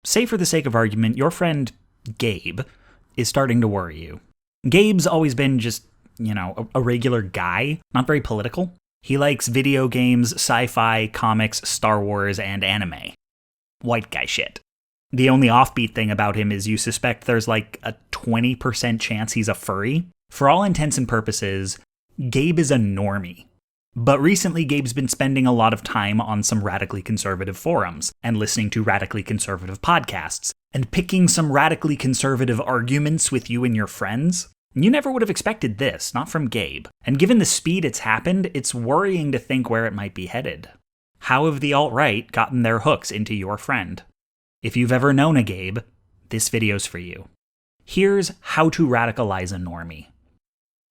Say for the sake of argument, your friend Gabe is starting to worry you. Gabe's always been just, a regular guy, not very political. He likes video games, sci-fi, comics, Star Wars, and anime. White guy shit. The only offbeat thing about him is you suspect there's like a 20% chance he's a furry. For all intents and purposes, Gabe is a normie. But recently, Gabe's been spending a lot of time on some radically conservative forums and listening to radically conservative podcasts and picking some radically conservative arguments with you and your friends. You never would have expected this, not from Gabe. And given the speed it's happened, it's worrying to think where it might be headed. How have the alt-right gotten their hooks into your friend? If you've ever known a Gabe, this video's for you. Here's how to radicalize a normie.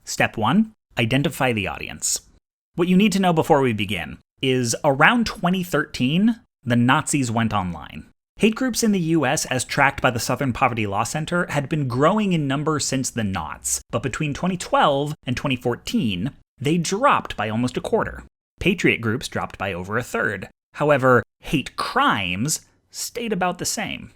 Step 1, identify the audience. What you need to know before we begin is around 2013, the Nazis went online. Hate groups in the US, as tracked by the Southern Poverty Law Center, had been growing in number since the Knots, but between 2012 and 2014, they dropped by almost a quarter. Patriot groups dropped by over a third. However, hate crimes stayed about the same.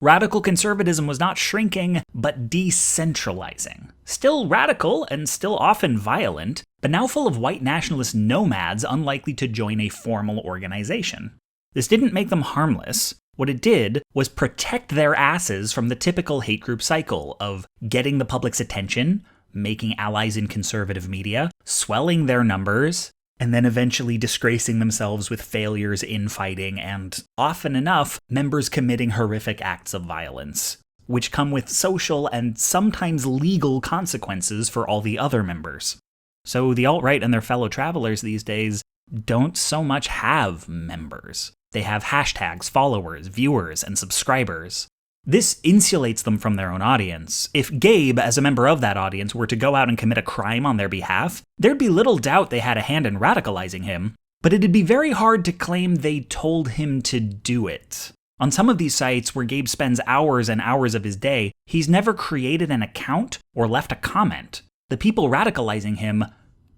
Radical conservatism was not shrinking, but decentralizing. Still radical and still often violent, but now full of white nationalist nomads unlikely to join a formal organization. This didn't make them harmless. What it did was protect their asses from the typical hate group cycle of getting the public's attention, making allies in conservative media, swelling their numbers, and then eventually disgracing themselves with failures in fighting and, often enough, members committing horrific acts of violence, which come with social and sometimes legal consequences for all the other members. So the alt-right and their fellow travelers these days don't so much have members. They have hashtags, followers, viewers, and subscribers. This insulates them from their own audience. If Gabe, as a member of that audience, were to go out and commit a crime on their behalf, there'd be little doubt they had a hand in radicalizing him, but it'd be very hard to claim they told him to do it. On some of these sites where Gabe spends hours and hours of his day, he's never created an account or left a comment. The people radicalizing him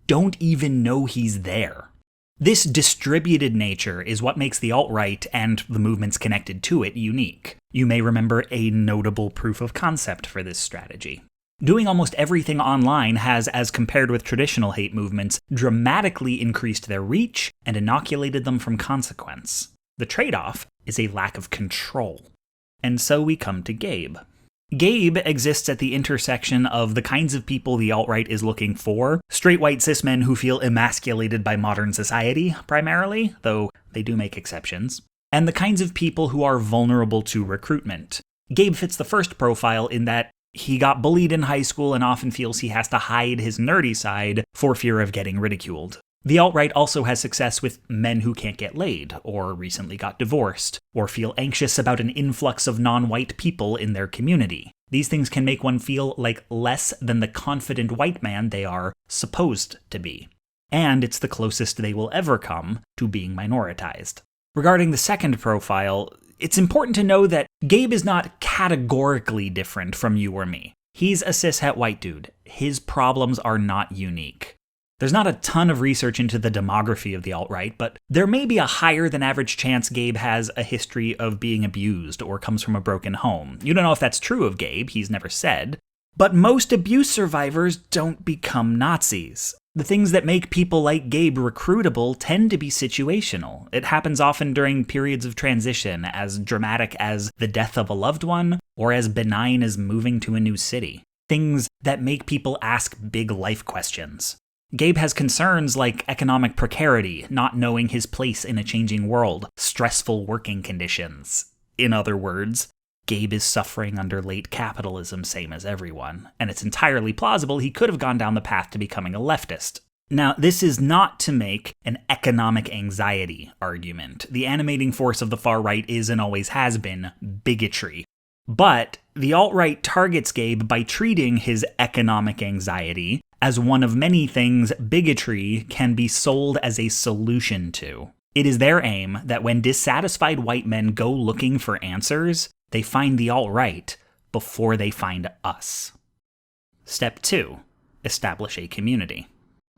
don't even know he's there. This distributed nature is what makes the alt-right and the movements connected to it unique. You may remember a notable proof of concept for this strategy. Doing almost everything online has, as compared with traditional hate movements, dramatically increased their reach and inoculated them from consequence. The trade-off is a lack of control. And so we come to Gabe. Gabe exists at the intersection of the kinds of people the alt-right is looking for, straight white cis men who feel emasculated by modern society, primarily, though they do make exceptions, and the kinds of people who are vulnerable to recruitment. Gabe fits the first profile in that he got bullied in high school and often feels he has to hide his nerdy side for fear of getting ridiculed. The alt-right also has success with men who can't get laid, or recently got divorced, or feel anxious about an influx of non-white people in their community. These things can make one feel like less than the confident white man they are supposed to be. And it's the closest they will ever come to being minoritized. Regarding the second profile, it's important to know that Gabe is not categorically different from you or me. He's a cishet white dude. His problems are not unique. There's not a ton of research into the demography of the alt-right, but there may be a higher than average chance Gabe has a history of being abused or comes from a broken home. You don't know if that's true of Gabe, he's never said. But most abuse survivors don't become Nazis. The things that make people like Gabe recruitable tend to be situational. It happens often during periods of transition, as dramatic as the death of a loved one, or as benign as moving to a new city. Things that make people ask big life questions. Gabe has concerns like economic precarity, not knowing his place in a changing world, stressful working conditions. In other words, Gabe is suffering under late capitalism, same as everyone, and it's entirely plausible he could have gone down the path to becoming a leftist. Now, this is not to make an economic anxiety argument. The animating force of the far right is and always has been bigotry. But the alt-right targets Gabe by treating his economic anxiety as one of many things bigotry can be sold as a solution to. It is their aim that when dissatisfied white men go looking for answers, they find the alt-right before they find us. Step 2. Establish a community.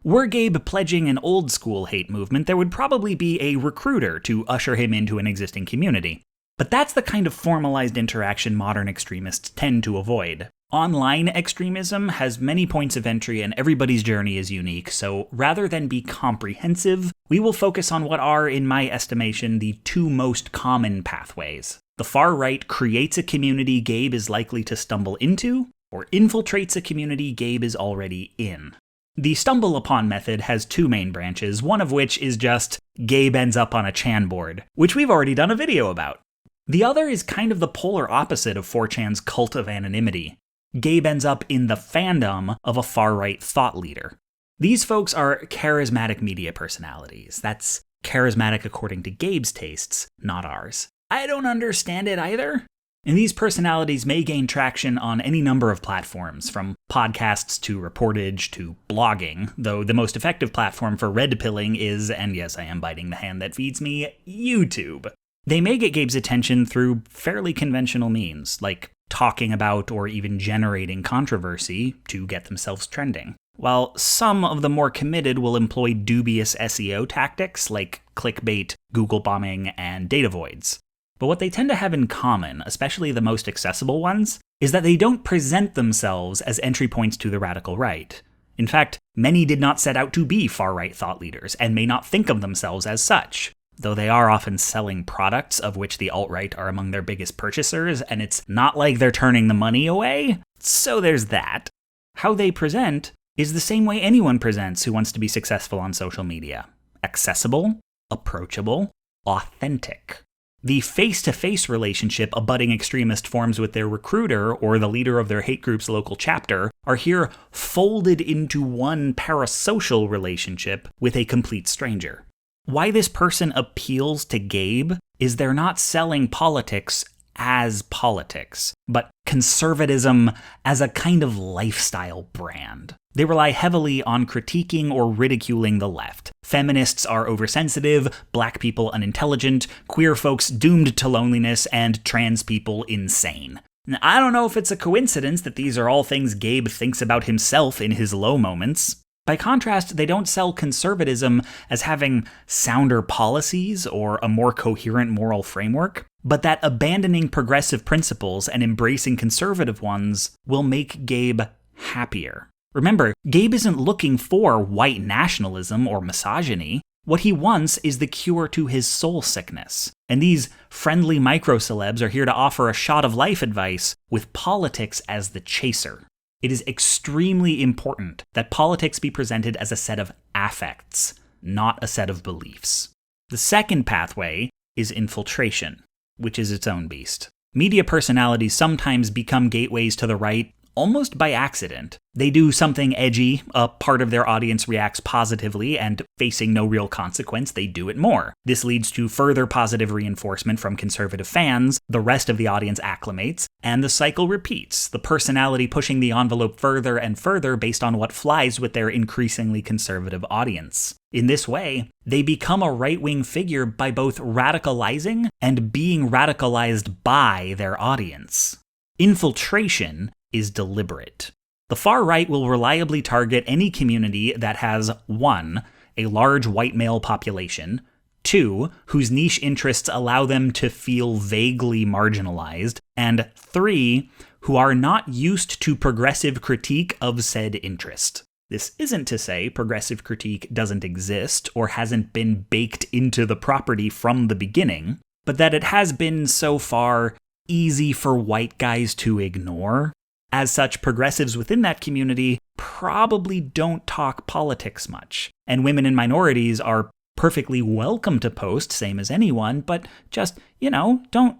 Were Gabe pledging an old-school hate movement, there would probably be a recruiter to usher him into an existing community. But that's the kind of formalized interaction modern extremists tend to avoid. Online extremism has many points of entry and everybody's journey is unique, so rather than be comprehensive, we will focus on what are, in my estimation, the two most common pathways. The far right creates a community Gabe is likely to stumble into, or infiltrates a community Gabe is already in. The stumble upon method has two main branches, one of which is just Gabe ends up on a Chan board, which we've already done a video about. The other is kind of the polar opposite of 4chan's cult of anonymity. Gabe ends up in the fandom of a far-right thought leader. These folks are charismatic media personalities. That's charismatic according to Gabe's tastes, not ours. I don't understand it either. And these personalities may gain traction on any number of platforms, from podcasts to reportage to blogging, though the most effective platform for red pilling is, and yes, I am biting the hand that feeds me, YouTube. They may get Gabe's attention through fairly conventional means, like talking about or even generating controversy to get themselves trending, while some of the more committed will employ dubious SEO tactics like clickbait, Google bombing, and data voids. But what they tend to have in common, especially the most accessible ones, is that they don't present themselves as entry points to the radical right. In fact, many did not set out to be far-right thought leaders, and may not think of themselves as such, though they are often selling products of which the alt-right are among their biggest purchasers, and it's not like they're turning the money away, so there's that. How they present is the same way anyone presents who wants to be successful on social media. Accessible, approachable, authentic. The face-to-face relationship a budding extremist forms with their recruiter or the leader of their hate group's local chapter are here folded into one parasocial relationship with a complete stranger. Why this person appeals to Gabe is they're not selling politics as politics, but conservatism as a kind of lifestyle brand. They rely heavily on critiquing or ridiculing the left. Feminists are oversensitive, black people unintelligent, queer folks doomed to loneliness, and trans people insane. Now, I don't know if it's a coincidence that these are all things Gabe thinks about himself in his low moments. By contrast, they don't sell conservatism as having sounder policies or a more coherent moral framework, but that abandoning progressive principles and embracing conservative ones will make Gabe happier. Remember, Gabe isn't looking for white nationalism or misogyny. What he wants is the cure to his soul sickness. And these friendly micro-celebs are here to offer a shot of life advice with politics as the chaser. It is extremely important that politics be presented as a set of affects, not a set of beliefs. The second pathway is infiltration, which is its own beast. Media personalities sometimes become gateways to the right almost by accident. They do something edgy, a part of their audience reacts positively, and facing no real consequence, they do it more. This leads to further positive reinforcement from conservative fans, the rest of the audience acclimates, and the cycle repeats, the personality pushing the envelope further and further based on what flies with their increasingly conservative audience. In this way, they become a right-wing figure by both radicalizing and being radicalized by their audience. Infiltration is deliberate. The far right will reliably target any community that has 1. A large white male population, 2. Whose niche interests allow them to feel vaguely marginalized, and 3. Who are not used to progressive critique of said interest. This isn't to say progressive critique doesn't exist or hasn't been baked into the property from the beginning, but that it has been so far easy for white guys to ignore. As such, progressives within that community probably don't talk politics much, and women and minorities are perfectly welcome to post, same as anyone, but just, don't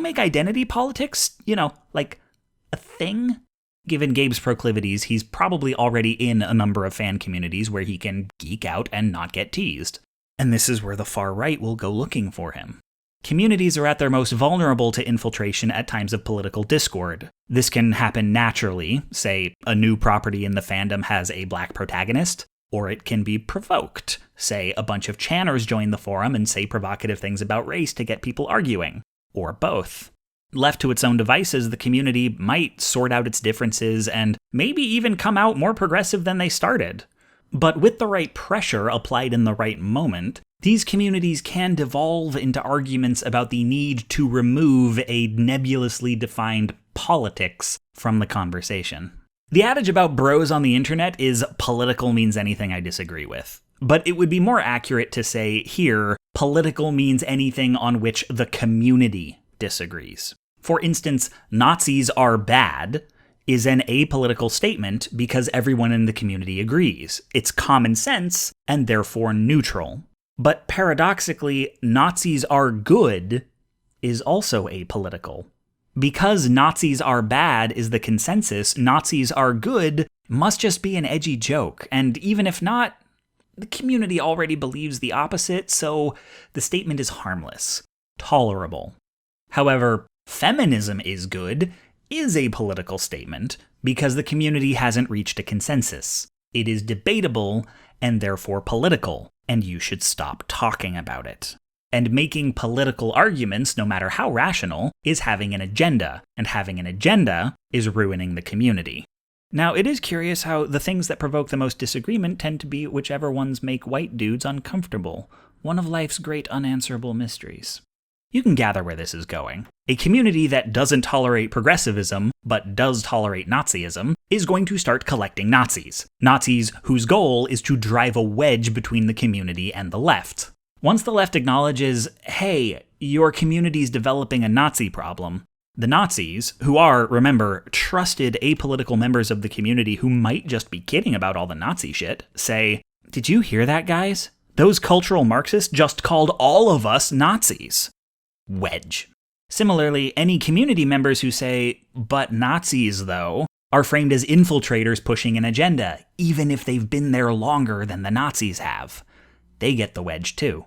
make identity politics, like a thing. Given Gabe's proclivities, he's probably already in a number of fan communities where he can geek out and not get teased. And this is where the far right will go looking for him. Communities are at their most vulnerable to infiltration at times of political discord. This can happen naturally, say a new property in the fandom has a black protagonist, or it can be provoked, say a bunch of channers join the forum and say provocative things about race to get people arguing, or both. Left to its own devices, the community might sort out its differences and maybe even come out more progressive than they started. But with the right pressure applied in the right moment, these communities can devolve into arguments about the need to remove a nebulously defined politics from the conversation. The adage about bros on the internet is political means anything I disagree with. But it would be more accurate to say here, political means anything on which the community disagrees. For instance, Nazis are bad is an apolitical statement because everyone in the community agrees. It's common sense and therefore neutral. But paradoxically, Nazis are good is also apolitical. Because Nazis are bad is the consensus, Nazis are good must just be an edgy joke. And even if not, the community already believes the opposite, so the statement is harmless, tolerable. However, feminism is good is a political statement because the community hasn't reached a consensus. It is debatable and therefore political, and you should stop talking about it. And making political arguments, no matter how rational, is having an agenda, and having an agenda is ruining the community. Now, it is curious how the things that provoke the most disagreement tend to be whichever ones make white dudes uncomfortable, one of life's great unanswerable mysteries. You can gather where this is going. A community that doesn't tolerate progressivism, but does tolerate Nazism, is going to start collecting Nazis. Nazis whose goal is to drive a wedge between the community and the left. Once the left acknowledges, hey, your community's developing a Nazi problem, the Nazis, who are, remember, trusted apolitical members of the community who might just be kidding about all the Nazi shit, say, did you hear that, guys? Those cultural Marxists just called all of us Nazis. Wedge. Similarly, any community members who say, but Nazis, though, are framed as infiltrators pushing an agenda, even if they've been there longer than the Nazis have. They get the wedge, too.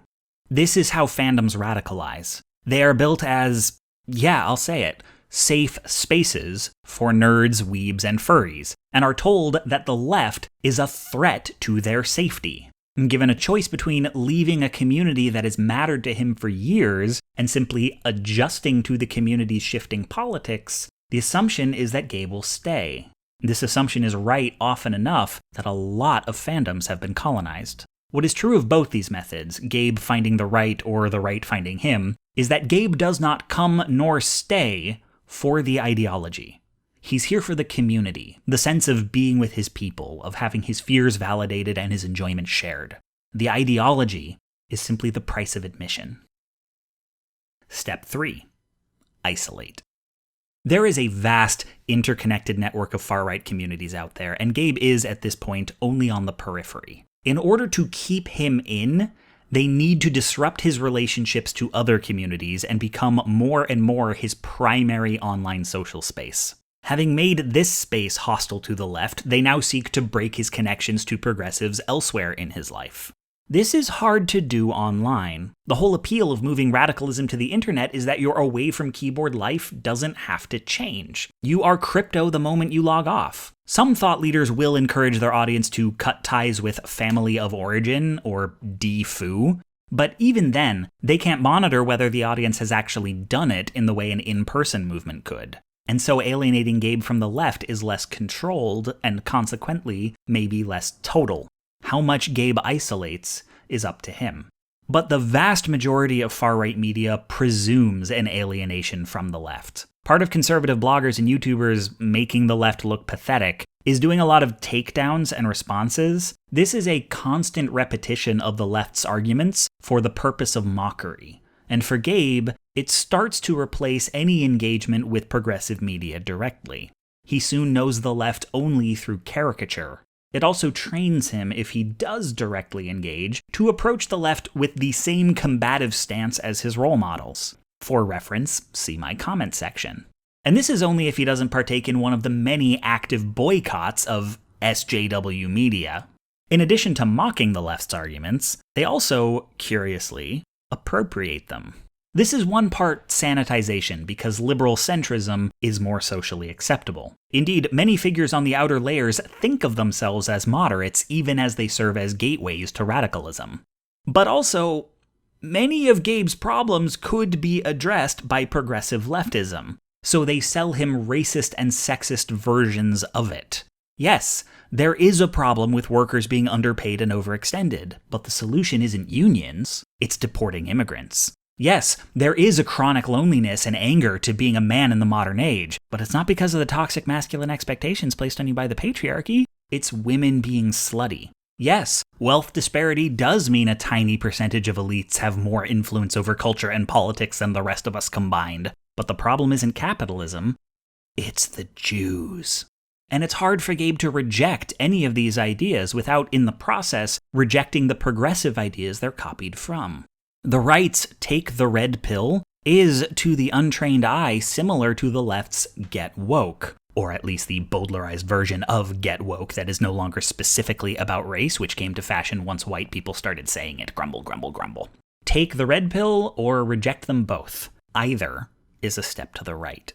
This is how fandoms radicalize. They are built as, yeah, I'll say it, safe spaces for nerds, weebs, and furries, and are told that the left is a threat to their safety. And given a choice between leaving a community that has mattered to him for years and simply adjusting to the community's shifting politics, the assumption is that Gabe will stay. This assumption is right often enough that a lot of fandoms have been colonized. What is true of both these methods, Gabe finding the right or the right finding him, is that Gabe does not come nor stay for the ideology. He's here for the community, the sense of being with his people, of having his fears validated and his enjoyment shared. The ideology is simply the price of admission. Step 3. Isolate. There is a vast, interconnected network of far-right communities out there, and Gabe is, at this point, only on the periphery. In order to keep him in, they need to disrupt his relationships to other communities and become more and more his primary online social space. Having made this space hostile to the left, they now seek to break his connections to progressives elsewhere in his life. This is hard to do online. The whole appeal of moving radicalism to the internet is that your away from keyboard life doesn't have to change. You are crypto the moment you log off. Some thought leaders will encourage their audience to cut ties with family of origin, or DFU, but even then, they can't monitor whether the audience has actually done it in the way an in-person movement could. And so alienating Gabe from the left is less controlled, and consequently, maybe less total. How much Gabe isolates is up to him. But the vast majority of far-right media presumes an alienation from the left. Part of conservative bloggers and YouTubers making the left look pathetic is doing a lot of takedowns and responses. This is a constant repetition of the left's arguments for the purpose of mockery. And for Gabe, it starts to replace any engagement with progressive media directly. He soon knows the left only through caricature. It also trains him, if he does directly engage, to approach the left with the same combative stance as his role models. For reference, see my comment section. And this is only if he doesn't partake in one of the many active boycotts of SJW media. In addition to mocking the left's arguments, they also, curiously, appropriate them. This is one part sanitization because liberal centrism is more socially acceptable. Indeed, many figures on the outer layers think of themselves as moderates even as they serve as gateways to radicalism. But also, many of Gabe's problems could be addressed by progressive leftism, so they sell him racist and sexist versions of it. Yes, There is a problem with workers being underpaid and overextended, but the solution isn't unions, it's deporting immigrants. Yes, there is a chronic loneliness and anger to being a man in the modern age, but it's not because of the toxic masculine expectations placed on you by the patriarchy, it's women being slutty. Yes, wealth disparity does mean a tiny percentage of elites have more influence over culture and politics than the rest of us combined, but the problem isn't capitalism, it's the Jews. And it's hard for Gabe to reject any of these ideas without, in the process, rejecting the progressive ideas they're copied from. The right's take the red pill is, to the untrained eye, similar to the left's get woke, or at least the Baudelarized version of get woke that is no longer specifically about race, which came to fashion once white people started saying it. Grumble, grumble, grumble. Take the red pill or reject them both. Either is a step to the right.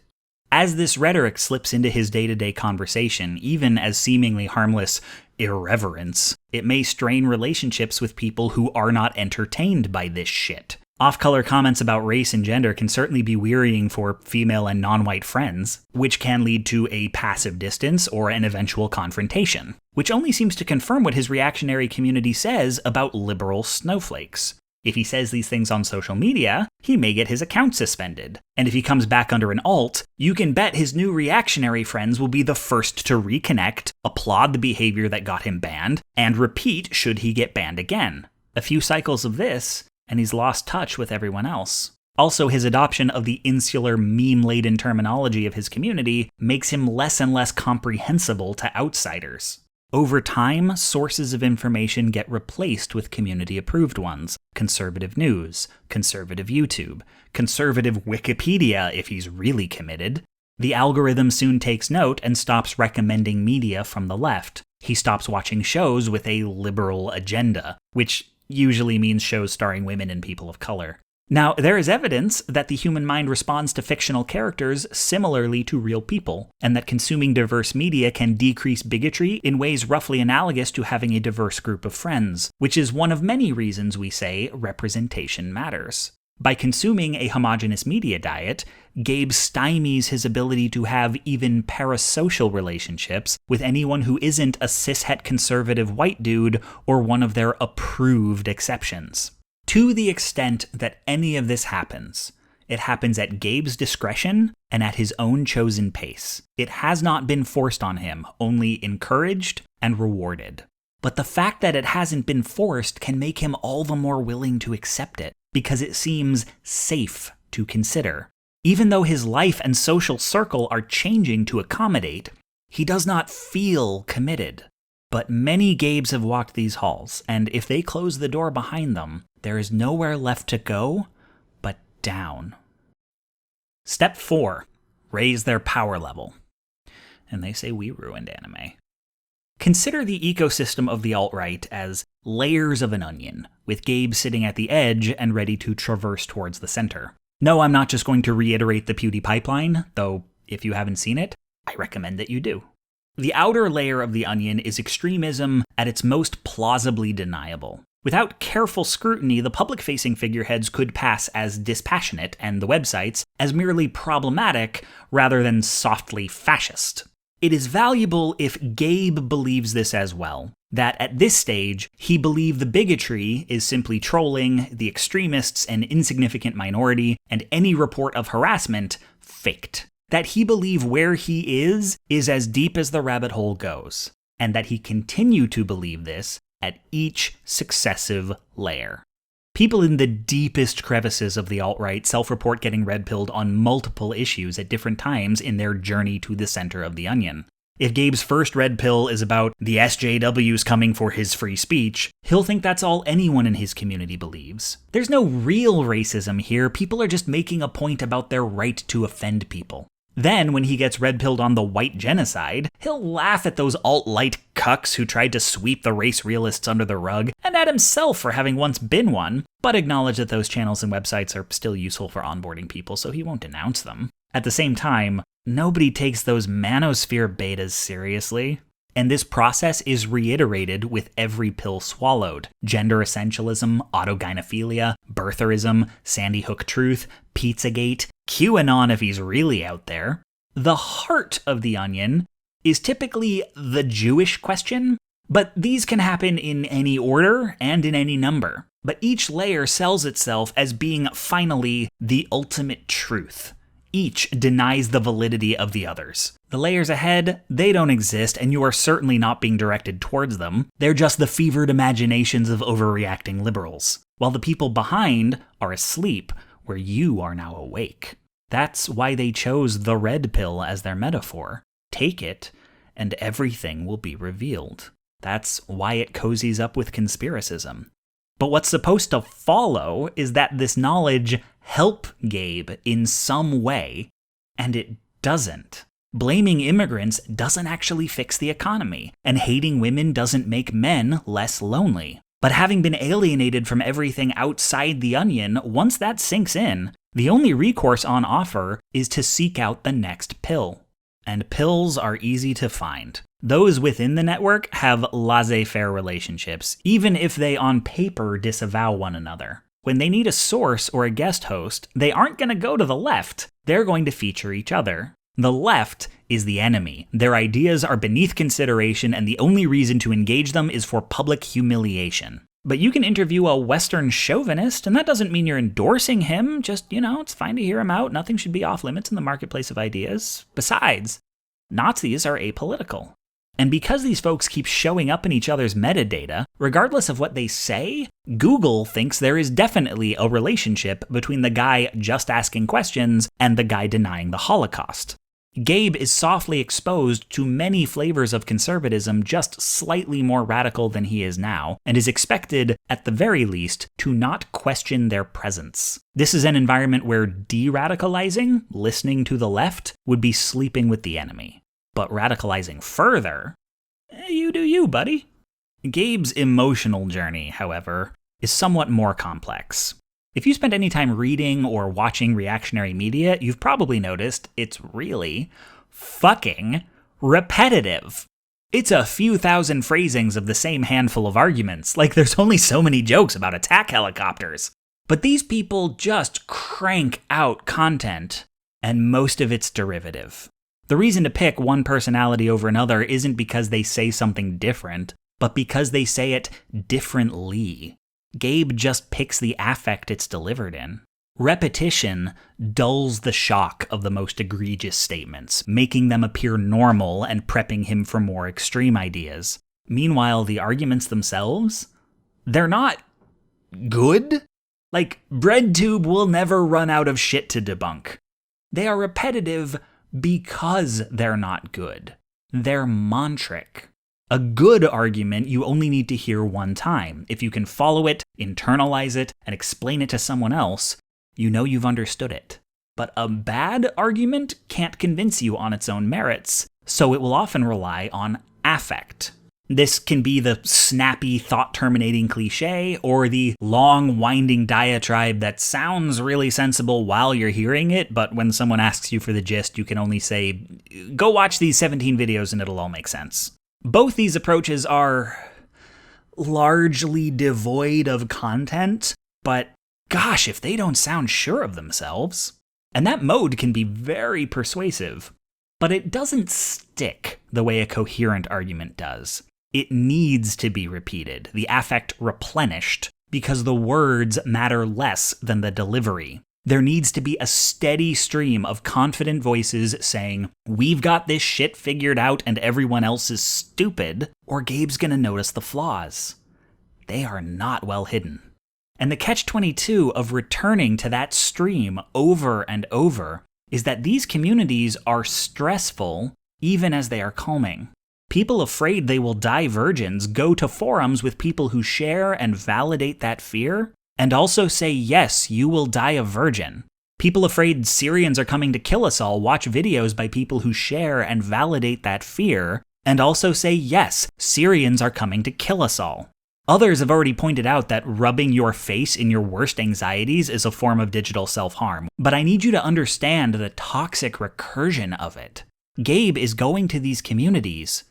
As this rhetoric slips into his day-to-day conversation, even as seemingly harmless irreverence, it may strain relationships with people who are not entertained by this shit. Off-color comments about race and gender can certainly be wearying for female and non-white friends, which can lead to a passive distance or an eventual confrontation, which only seems to confirm what his reactionary community says about liberal snowflakes. If he says these things on social media, he may get his account suspended. And if he comes back under an alt, you can bet his new reactionary friends will be the first to reconnect, applaud the behavior that got him banned, and repeat should he get banned again. A few cycles of this, and he's lost touch with everyone else. Also, his adoption of the insular, meme-laden terminology of his community makes him less and less comprehensible to outsiders. Over time, sources of information get replaced with community-approved ones. Conservative news, conservative YouTube, conservative Wikipedia if he's really committed. The algorithm soon takes note and stops recommending media from the left. He stops watching shows with a liberal agenda, which usually means shows starring women and people of color. Now, there is evidence that the human mind responds to fictional characters similarly to real people, and that consuming diverse media can decrease bigotry in ways roughly analogous to having a diverse group of friends, which is one of many reasons we say representation matters. By consuming a homogeneous media diet, Gabe stymies his ability to have even parasocial relationships with anyone who isn't a cishet conservative white dude or one of their approved exceptions. To the extent that any of this happens, it happens at Gabe's discretion and at his own chosen pace. It has not been forced on him, only encouraged and rewarded. But the fact that it hasn't been forced can make him all the more willing to accept it, because it seems safe to consider. Even though his life and social circle are changing to accommodate, he does not feel committed. But many Gabes have walked these halls, and if they close the door behind them, there is nowhere left to go but down. Step 4. Raise their power level. And they say we ruined anime. Consider the ecosystem of the alt-right as layers of an onion, with Gabe sitting at the edge and ready to traverse towards the center. No, I'm not just going to reiterate the Pewdie pipeline, though if you haven't seen it, I recommend that you do. The outer layer of the onion is extremism at its most plausibly deniable. Without careful scrutiny, the public-facing figureheads could pass as dispassionate, and the websites as merely problematic rather than softly fascist. It is valuable if Gabe believes this as well, that at this stage, he believed the bigotry is simply trolling, the extremists an insignificant minority, and any report of harassment faked. That he believe where he is as deep as the rabbit hole goes, and that he continue to believe this at each successive layer. People in the deepest crevices of the alt-right self-report getting red-pilled on multiple issues at different times in their journey to the center of the onion. If Gabe's first red pill is about the SJWs coming for his free speech, he'll think that's all anyone in his community believes. There's no real racism here, people are just making a point about their right to offend people. Then, when he gets red-pilled on the white genocide, he'll laugh at those alt-light cucks who tried to sweep the race realists under the rug, and at himself for having once been one, but acknowledge that those channels and websites are still useful for onboarding people, so he won't denounce them. At the same time, nobody takes those manosphere betas seriously. And this process is reiterated with every pill swallowed. Gender essentialism, autogynephilia, birtherism, Sandy Hook truth, Pizzagate, QAnon if he's really out there. The heart of the onion is typically the Jewish question, but these can happen in any order and in any number. But each layer sells itself as being finally the ultimate truth. Each denies the validity of the others. The layers ahead, they don't exist, and you are certainly not being directed towards them. They're just the fevered imaginations of overreacting liberals, while the people behind are asleep, where you are now awake. That's why they chose the red pill as their metaphor. Take it, and everything will be revealed. That's why it cozies up with conspiracism. But what's supposed to follow is that this knowledge help Gabe in some way, and it doesn't. Blaming immigrants doesn't actually fix the economy, and hating women doesn't make men less lonely. But having been alienated from everything outside the onion, once that sinks in, the only recourse on offer is to seek out the next pill. And pills are easy to find. Those within the network have laissez-faire relationships, even if they on paper disavow one another. When they need a source or a guest host, they aren't going to go to the left. They're going to feature each other. The left is the enemy. Their ideas are beneath consideration, and the only reason to engage them is for public humiliation. But you can interview a Western chauvinist, and that doesn't mean you're endorsing him. Just, it's fine to hear him out. Nothing should be off limits in the marketplace of ideas. Besides, Nazis are apolitical. And because these folks keep showing up in each other's metadata, regardless of what they say, Google thinks there is definitely a relationship between the guy just asking questions and the guy denying the Holocaust. Gabe is softly exposed to many flavors of conservatism, just slightly more radical than he is now, and is expected, at the very least, to not question their presence. This is an environment where de-radicalizing, listening to the left, would be sleeping with the enemy. But radicalizing further, you do you, buddy. Gabe's emotional journey, however, is somewhat more complex. If you spend any time reading or watching reactionary media, you've probably noticed it's really fucking repetitive. It's a few thousand phrasings of the same handful of arguments, like there's only so many jokes about attack helicopters. But these people just crank out content, and most of it's derivative. The reason to pick one personality over another isn't because they say something different, but because they say it differently. Gabe just picks the affect it's delivered in. Repetition dulls the shock of the most egregious statements, making them appear normal and prepping him for more extreme ideas. Meanwhile, the arguments themselves, they're not good. Like, BreadTube will never run out of shit to debunk. They are repetitive because they're not good. They're mantric. A good argument you only need to hear one time. If you can follow it, internalize it, and explain it to someone else, you know you've understood it. But a bad argument can't convince you on its own merits, so it will often rely on affect. This can be the snappy, thought-terminating cliche, or the long, winding diatribe that sounds really sensible while you're hearing it, but when someone asks you for the gist, you can only say, go watch these 17 videos and it'll all make sense. Both these approaches are largely devoid of content, but gosh, if they don't sound sure of themselves. And that mode can be very persuasive, but it doesn't stick the way a coherent argument does. It needs to be repeated, the affect replenished, because the words matter less than the delivery. There needs to be a steady stream of confident voices saying, we've got this shit figured out and everyone else is stupid, or Gabe's gonna notice the flaws. They are not well hidden. And the catch-22 of returning to that stream over and over is that these communities are stressful even as they are calming. People afraid they will die virgins go to forums with people who share and validate that fear, and also say, yes, you will die a virgin. People afraid Syrians are coming to kill us all watch videos by people who share and validate that fear, and also say, yes, Syrians are coming to kill us all. Others have already pointed out that rubbing your face in your worst anxieties is a form of digital self-harm, but I need you to understand the toxic recursion of it. Gabe is going to these communities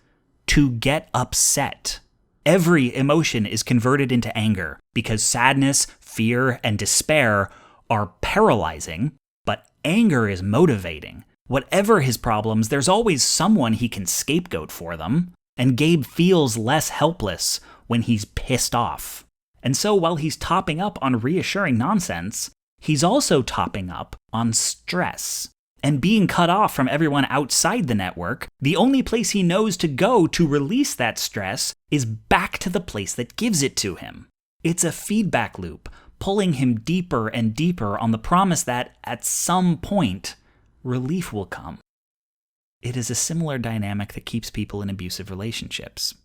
to get upset. Every emotion is converted into anger because sadness, fear, and despair are paralyzing, but anger is motivating. Whatever his problems, there's always someone he can scapegoat for them, and Gabe feels less helpless when he's pissed off. And so while he's topping up on reassuring nonsense, he's also topping up on stress. And being cut off from everyone outside the network, the only place he knows to go to release that stress is back to the place that gives it to him. It's a feedback loop, pulling him deeper and deeper on the promise that, at some point, relief will come. It is a similar dynamic that keeps people in abusive relationships.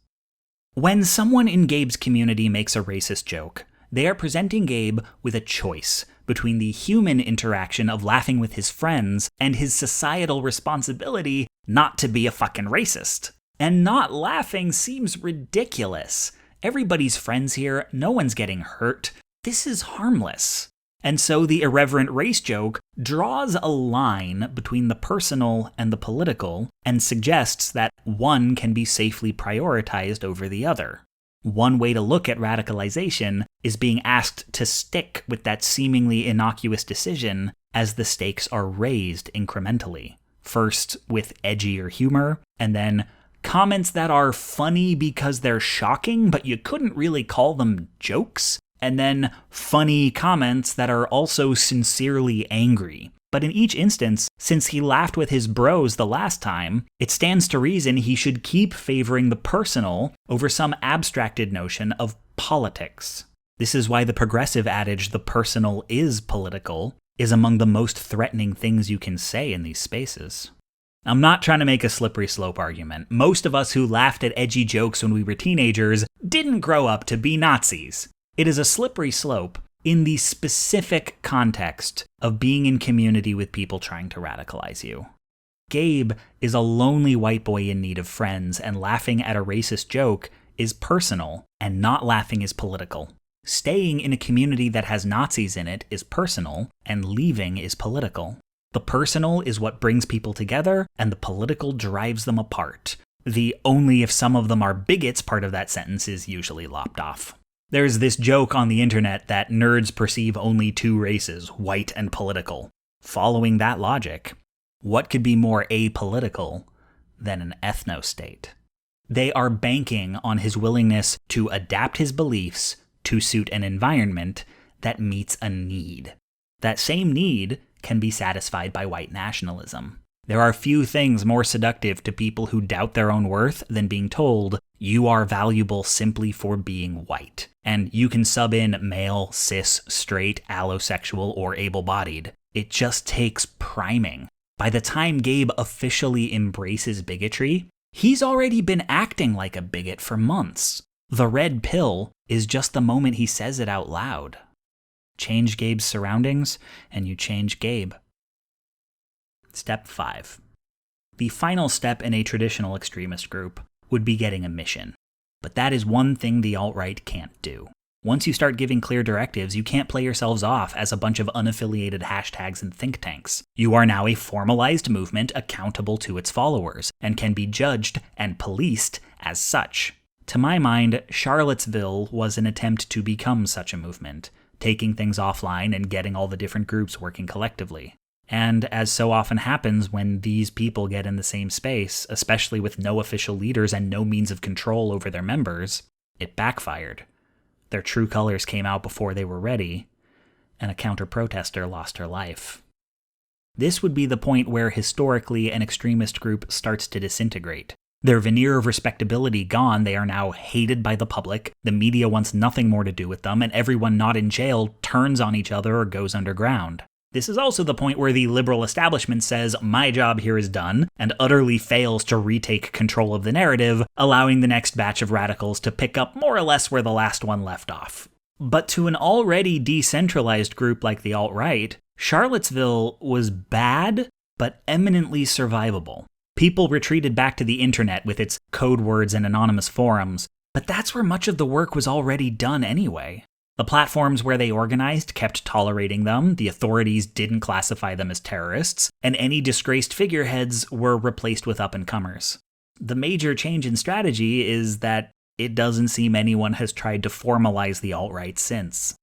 When someone in Gabe's community makes a racist joke, they are presenting Gabe with a choice between the human interaction of laughing with his friends and his societal responsibility not to be a fucking racist. And not laughing seems ridiculous. Everybody's friends here, no one's getting hurt. This is harmless. And so the irreverent race joke draws a line between the personal and the political and suggests that one can be safely prioritized over the other. One way to look at radicalization is being asked to stick with that seemingly innocuous decision as the stakes are raised incrementally. First with edgier humor, and then comments that are funny because they're shocking, but you couldn't really call them jokes, and then funny comments that are also sincerely angry. But in each instance, since he laughed with his bros the last time, it stands to reason he should keep favoring the personal over some abstracted notion of politics. This is why the progressive adage, "the personal is political," is among the most threatening things you can say in these spaces. I'm not trying to make a slippery slope argument. Most of us who laughed at edgy jokes when we were teenagers didn't grow up to be Nazis. It is a slippery slope in the specific context of being in community with people trying to radicalize you. Gabe is a lonely white boy in need of friends, and laughing at a racist joke is personal, and not laughing is political. Staying in a community that has Nazis in it is personal, and leaving is political. The personal is what brings people together, and the political drives them apart. The "only if some of them are bigots" part of that sentence is usually lopped off. There's this joke on the internet that nerds perceive only two races, white and political. Following that logic, what could be more apolitical than an ethno-state? They are banking on his willingness to adapt his beliefs to suit an environment that meets a need. That same need can be satisfied by white nationalism. There are few things more seductive to people who doubt their own worth than being told, "You are valuable simply for being white, and you can sub in male, cis, straight, allosexual, or able-bodied." It just takes priming. By the time Gabe officially embraces bigotry, he's already been acting like a bigot for months. The red pill is just the moment he says it out loud. Change Gabe's surroundings, and you change Gabe. Step 5. The final step in a traditional extremist group would be getting a mission. But that is one thing the alt-right can't do. Once you start giving clear directives, you can't play yourselves off as a bunch of unaffiliated hashtags and think tanks. You are now a formalized movement accountable to its followers, and can be judged and policed as such. To my mind, Charlottesville was an attempt to become such a movement, taking things offline and getting all the different groups working collectively. And as so often happens when these people get in the same space, especially with no official leaders and no means of control over their members, it backfired. Their true colors came out before they were ready, and a counter-protester lost her life. This would be the point where historically an extremist group starts to disintegrate. Their veneer of respectability gone, they are now hated by the public, the media wants nothing more to do with them, and everyone not in jail turns on each other or goes underground. This is also the point where the liberal establishment says, "My job here is done," and utterly fails to retake control of the narrative, allowing the next batch of radicals to pick up more or less where the last one left off. But to an already decentralized group like the alt-right, Charlottesville was bad, but eminently survivable. People retreated back to the internet with its code words and anonymous forums, but that's where much of the work was already done anyway. The platforms where they organized kept tolerating them, the authorities didn't classify them as terrorists, and any disgraced figureheads were replaced with up-and-comers. The major change in strategy is that it doesn't seem anyone has tried to formalize the alt-right since.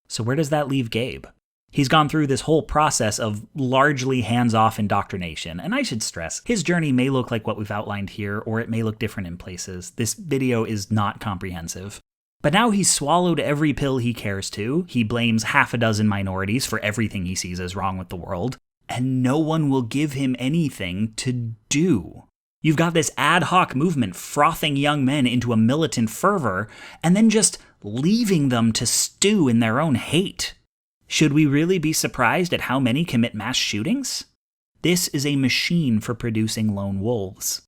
So where does that leave Gabe? He's gone through this whole process of largely hands-off indoctrination, and I should stress, his journey may look like what we've outlined here, or it may look different in places. This video is not comprehensive. But now he's swallowed every pill he cares to, he blames half a dozen minorities for everything he sees as wrong with the world, and no one will give him anything to do. You've got this ad hoc movement frothing young men into a militant fervor, and then just leaving them to stew in their own hate. Should we really be surprised at how many commit mass shootings? This is a machine for producing lone wolves.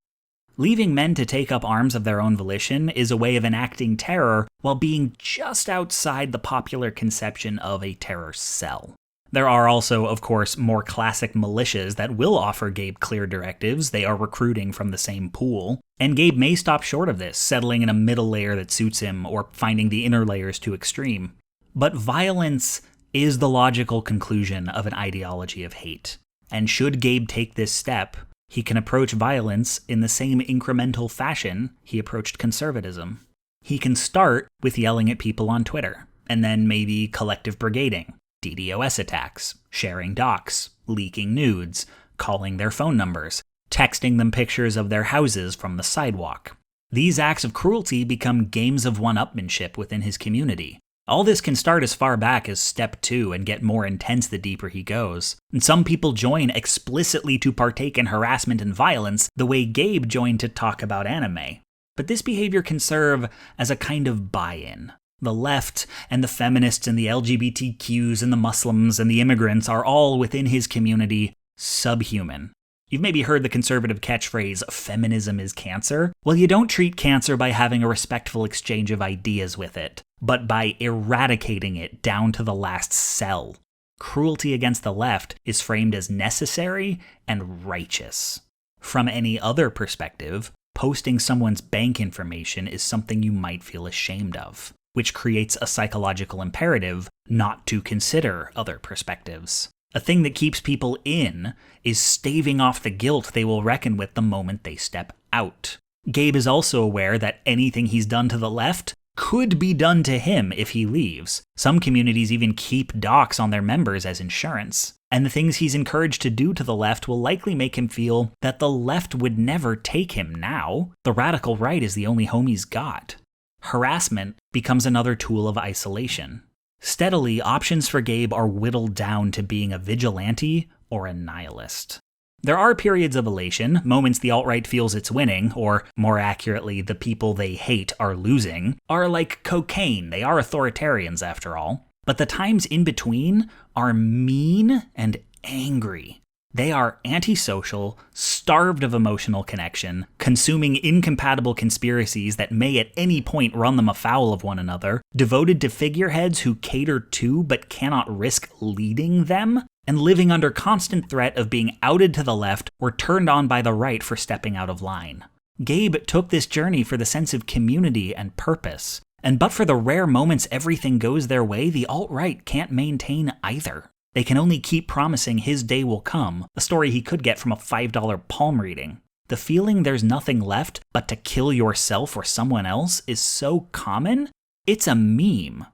Leaving men to take up arms of their own volition is a way of enacting terror while being just outside the popular conception of a terror cell. There are also, of course, more classic militias that will offer Gabe clear directives. They are recruiting from the same pool. And Gabe may stop short of this, settling in a middle layer that suits him or finding the inner layers too extreme. But violence is the logical conclusion of an ideology of hate. And should Gabe take this step, he can approach violence in the same incremental fashion he approached conservatism. He can start with yelling at people on Twitter, and then maybe collective brigading, DDoS attacks, sharing docs, leaking nudes, calling their phone numbers, texting them pictures of their houses from the sidewalk. These acts of cruelty become games of one-upmanship within his community. All this can start as far back as step 2 and get more intense the deeper he goes. And some people join explicitly to partake in harassment and violence the way Gabe joined to talk about anime. But this behavior can serve as a kind of buy-in. The left and the feminists and the LGBTQs and the Muslims and the immigrants are all within his community subhuman. You've maybe heard the conservative catchphrase, feminism is cancer. Well, you don't treat cancer by having a respectful exchange of ideas with it, but by eradicating it down to the last cell. Cruelty against the left is framed as necessary and righteous. From any other perspective, posting someone's bank information is something you might feel ashamed of, which creates a psychological imperative not to consider other perspectives. A thing that keeps people in is staving off the guilt they will reckon with the moment they step out. Gabe is also aware that anything he's done to the left could be done to him if he leaves. Some communities even keep docs on their members as insurance. And the things he's encouraged to do to the left will likely make him feel that the left would never take him now. The radical right is the only home he's got. Harassment becomes another tool of isolation. Steadily, options for Gabe are whittled down to being a vigilante or a nihilist. There are periods of elation, moments the alt-right feels it's winning, or more accurately, the people they hate are losing, are like cocaine. They are authoritarians after all. But the times in between are mean and angry. They are antisocial, starved of emotional connection, consuming incompatible conspiracies that may at any point run them afoul of one another, devoted to figureheads who cater to but cannot risk leading them, and living under constant threat of being outed to the left or turned on by the right for stepping out of line. Gabe took this journey for the sense of community and purpose, and but for the rare moments everything goes their way, the alt-right can't maintain either. They can only keep promising his day will come, a story he could get from a $5 palm reading. The feeling there's nothing left but to kill yourself or someone else is so common, it's a meme.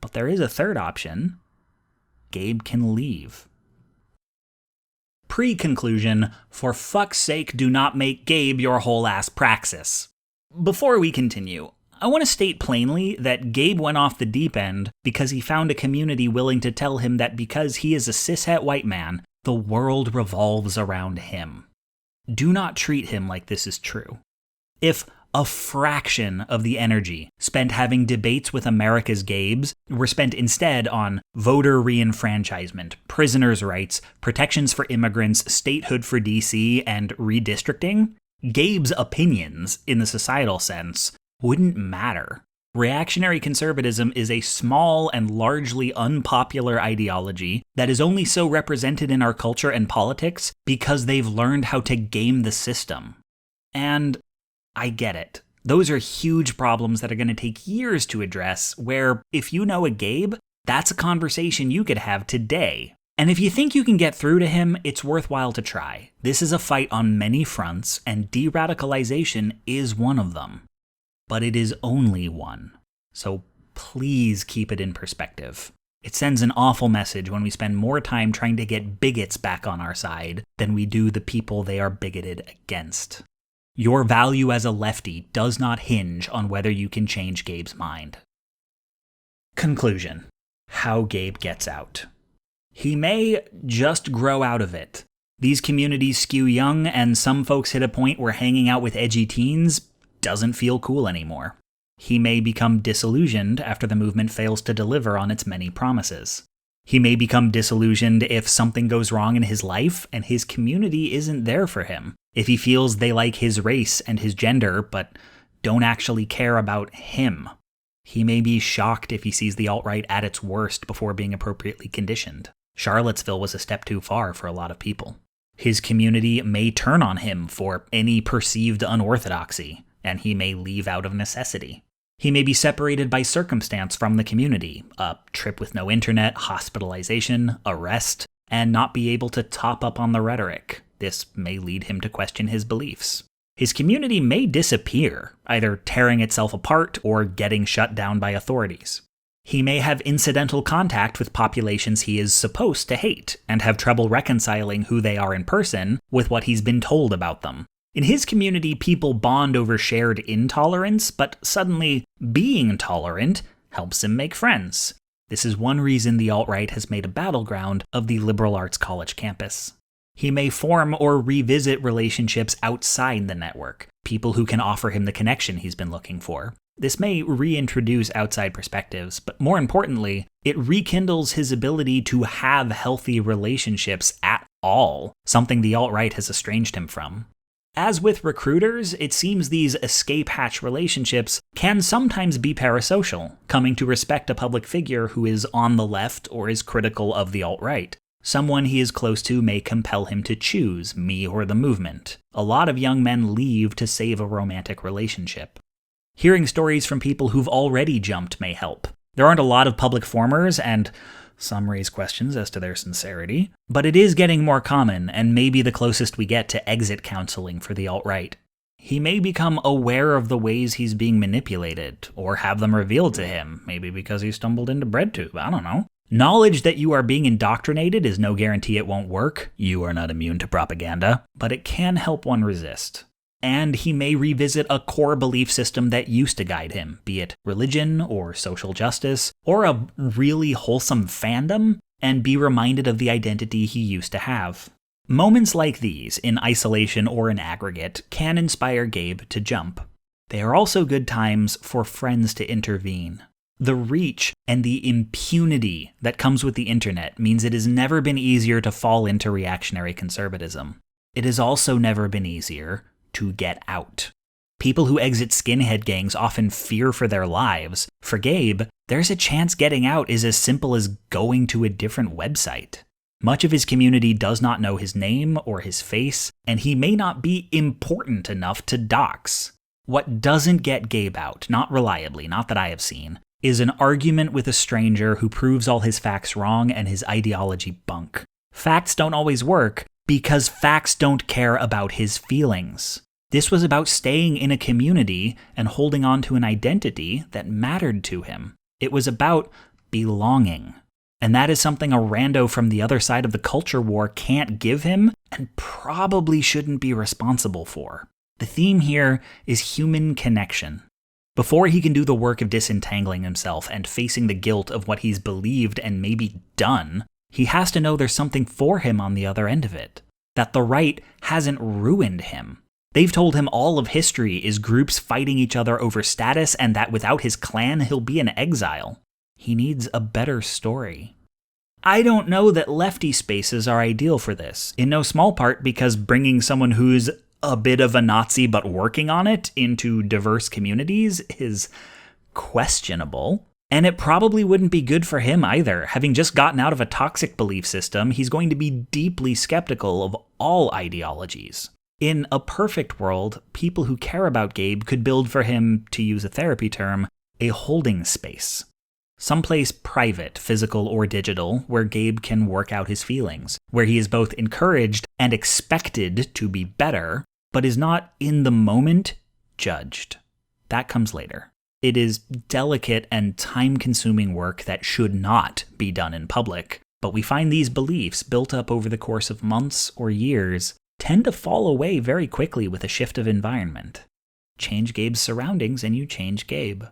But there is a third option. Gabe can leave. Pre-conclusion, for fuck's sake, do not make Gabe your whole ass praxis. Before we continue, I want to state plainly that Gabe went off the deep end because he found a community willing to tell him that because he is a cishet white man, the world revolves around him. Do not treat him like this is true. If a fraction of the energy spent having debates with America's Gabes were spent instead on voter reenfranchisement, prisoners' rights, protections for immigrants, statehood for DC, and redistricting, Gabe's opinions, in the societal sense, wouldn't matter. Reactionary conservatism is a small and largely unpopular ideology that is only so represented in our culture and politics because they've learned how to game the system. And I get it. Those are huge problems that are going to take years to address, where if you know a Gabe, that's a conversation you could have today. And if you think you can get through to him, it's worthwhile to try. This is a fight on many fronts, and de-radicalization is one of them. But it is only one. So please keep it in perspective. It sends an awful message when we spend more time trying to get bigots back on our side than we do the people they are bigoted against. Your value as a lefty does not hinge on whether you can change Gabe's mind. Conclusion. How Gabe gets out. He may just grow out of it. These communities skew young, and some folks hit a point where hanging out with edgy teens doesn't feel cool anymore. He may become disillusioned after the movement fails to deliver on its many promises. He may become disillusioned if something goes wrong in his life and his community isn't there for him. If he feels they like his race and his gender, but don't actually care about him. He may be shocked if he sees the alt-right at its worst before being appropriately conditioned. Charlottesville was a step too far for a lot of people. His community may turn on him for any perceived unorthodoxy, and he may leave out of necessity. He may be separated by circumstance from the community, a trip with no internet, hospitalization, arrest, and not be able to top up on the rhetoric. This may lead him to question his beliefs. His community may disappear, either tearing itself apart or getting shut down by authorities. He may have incidental contact with populations he is supposed to hate, and have trouble reconciling who they are in person with what he's been told about them. In his community, people bond over shared intolerance, but suddenly being tolerant helps him make friends. This is one reason the alt-right has made a battleground of the liberal arts college campus. He may form or revisit relationships outside the network, people who can offer him the connection he's been looking for. This may reintroduce outside perspectives, but more importantly, it rekindles his ability to have healthy relationships at all, something the alt-right has estranged him from. As with recruiters, it seems these escape hatch relationships can sometimes be parasocial, coming to respect a public figure who is on the left or is critical of the alt-right. Someone he is close to may compel him to choose me or the movement. A lot of young men leave to save a romantic relationship. Hearing stories from people who've already jumped may help. There aren't a lot of public formers, and some raise questions as to their sincerity, but it is getting more common and may be the closest we get to exit counseling for the alt-right. He may become aware of the ways he's being manipulated, or have them revealed to him, maybe because he stumbled into BreadTube, I don't know. Knowledge that you are being indoctrinated is no guarantee it won't work. You are not immune to propaganda, but it can help one resist. And he may revisit a core belief system that used to guide him, be it religion or social justice, or a really wholesome fandom, and be reminded of the identity he used to have. Moments like these, in isolation or in aggregate, can inspire Gabe to jump. They are also good times for friends to intervene. The reach and the impunity that comes with the internet means it has never been easier to fall into reactionary conservatism. It has also never been easier to get out. People who exit skinhead gangs often fear for their lives. For Gabe, there's a chance getting out is as simple as going to a different website. Much of his community does not know his name or his face, and he may not be important enough to dox. What doesn't get Gabe out, not reliably, not that I have seen, is an argument with a stranger who proves all his facts wrong and his ideology bunk. Facts don't always work, because facts don't care about his feelings. This was about staying in a community and holding on to an identity that mattered to him. It was about belonging. And that is something a rando from the other side of the culture war can't give him and probably shouldn't be responsible for. The theme here is human connection. Before he can do the work of disentangling himself and facing the guilt of what he's believed and maybe done, he has to know there's something for him on the other end of it. That the right hasn't ruined him. They've told him all of history is groups fighting each other over status and that without his clan he'll be in exile. He needs a better story. I don't know that lefty spaces are ideal for this, in no small part because bringing someone who's a bit of a Nazi but working on it into diverse communities is questionable. And it probably wouldn't be good for him either. Having just gotten out of a toxic belief system, he's going to be deeply skeptical of all ideologies. In a perfect world, people who care about Gabe could build for him, to use a therapy term, a holding space. Someplace private, physical or digital, where Gabe can work out his feelings, where he is both encouraged and expected to be better, but is not in the moment judged. That comes later. It is delicate and time-consuming work that should not be done in public, but we find these beliefs built up over the course of months or years tend to fall away very quickly with a shift of environment. Change Gabe's surroundings and you change Gabe.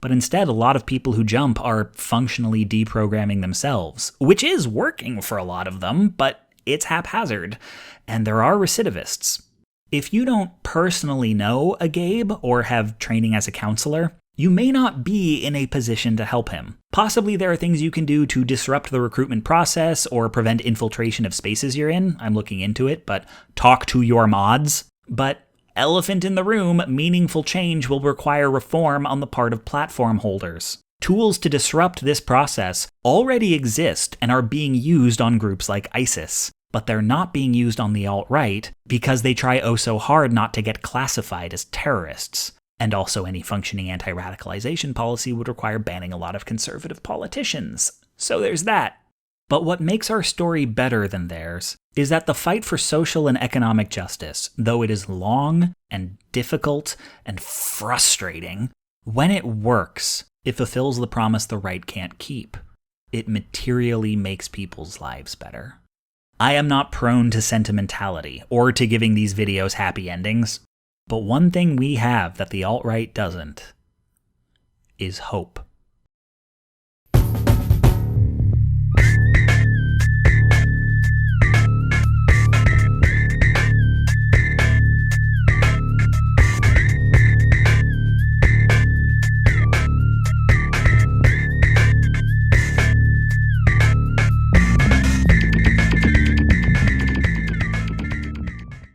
But instead, a lot of people who jump are functionally deprogramming themselves, which is working for a lot of them, but it's haphazard, and there are recidivists. If you don't personally know a Gabe or have training as a counselor, you may not be in a position to help him. Possibly there are things you can do to disrupt the recruitment process or prevent infiltration of spaces you're in. I'm looking into it, but talk to your mods. But elephant in the room, meaningful change will require reform on the part of platform holders. Tools to disrupt this process already exist and are being used on groups like ISIS, but they're not being used on the alt-right because they try oh so hard not to get classified as terrorists. And also any functioning anti-radicalization policy would require banning a lot of conservative politicians. So there's that. But what makes our story better than theirs is that the fight for social and economic justice, though it is long and difficult and frustrating, when it works, it fulfills the promise the right can't keep. It materially makes people's lives better. I am not prone to sentimentality or to giving these videos happy endings, but one thing we have that the alt-right doesn't is hope.